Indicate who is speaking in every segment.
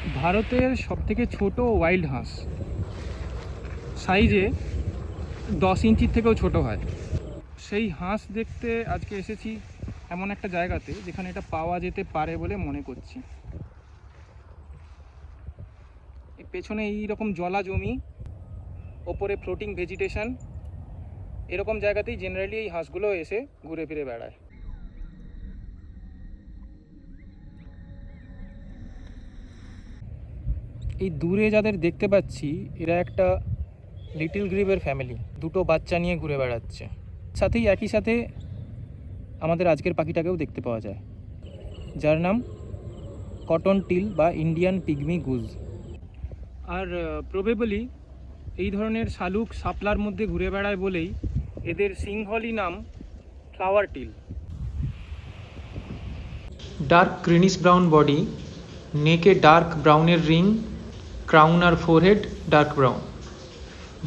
Speaker 1: ভারতের সবথেকে ছোট ওয়াইল্ড হাঁস, সাইজে 10 ইঞ্চির থেকেও ছোট হয়। সেই হাঁস দেখতে আজকে এসেছি এমন একটা জায়গাতে যেখানে এটা পাওয়া যেতে পারে বলে মনে করছি। পেছনে এইরকম জলা জমি, ওপরে ফ্লোটিং ভেজিটেশন, এরকম জায়গাতেই জেনারেলি এই হাঁসগুলো এসে ঘুরে ফিরে বেড়ায়। এই দূরে যাদের দেখতে পাচ্ছি এরা একটা লিটল গ্রিবের ফ্যামিলি, দুটো বাচ্চা নিয়ে ঘুরে বেড়াচ্ছে। সাথেই একই সাথে আমাদের আজকের পাখিটাকেও দেখতে পাওয়া যায়, যার নাম কটন টিল বা ইন্ডিয়ান পিগমি গুজ। আর প্রবেবলি এই ধরনের শালুক শাপলার মধ্যে ঘুরে বেড়ায় বলেই এদের সিংহলি নাম flower till. Dark greenish brown body, নেকে ডার্ক ব্রাউনের রিং, ক্রাউন আর ফোরহেড ডার্ক ব্রাউন,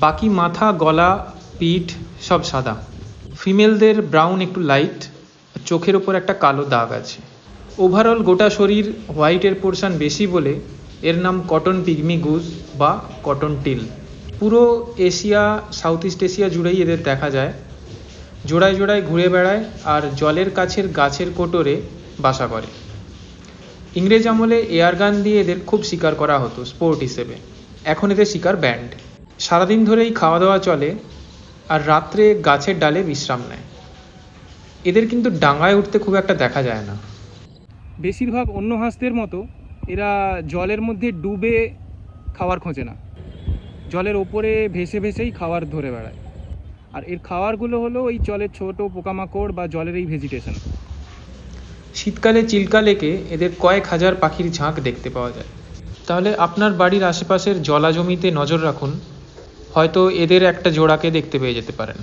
Speaker 1: বাকি মাথা, গলা, পিঠ সব সাদা। ফিমেলদের ব্রাউন একটু লাইট, চোখের ওপর একটা কালো দাগ আছে। ওভারঅল গোটা শরীর হোয়াইটের পোর্শন বেশি বলে এর নাম কটন পিগমি গুজ বা কটন টিল। পুরো এশিয়া, সাউথ ইস্ট এশিয়া জুড়েই এদের দেখা যায়। জোড়ায় জোড়ায় ঘুরে বেড়ায় আর জলের কাছের গাছের কোটরে বাসা করে। ইংরেজ আমলে এয়ারগান দিয়ে এদের খুব শিকার করা হতো স্পোর্ট হিসেবে। এখন এদের শিকার ব্যান্ড। সারাদিন ধরেই খাওয়া দাওয়া চলে আর রাত্রে গাছের ডালে বিশ্রাম নেয়। এদের কিন্তু ডাঙায় উঠতে খুব একটা দেখা যায় না। বেশিরভাগ অন্য হাঁসদের মতো এরা জলের মধ্যে ডুবে খাবার খোঁজে না, জলের ওপরে ভেসে ভেসেই খাবার ধরে বেড়ায়। আর এর খাবারগুলো হলো ওই জলের ছোট পোকামাকড় বা জলের এই ভেজিটেশন। শীতকালে চিল্কা লেকে এদের কয়েক হাজার পাখির ঝাঁক দেখতে পাওয়া যায়। তাহলে আপনার বাড়ির আশেপাশের জলা জমিতে নজর রাখুন, হয়তো এদের একটা জোড়াকে দেখতে পেয়ে যেতে পারেন।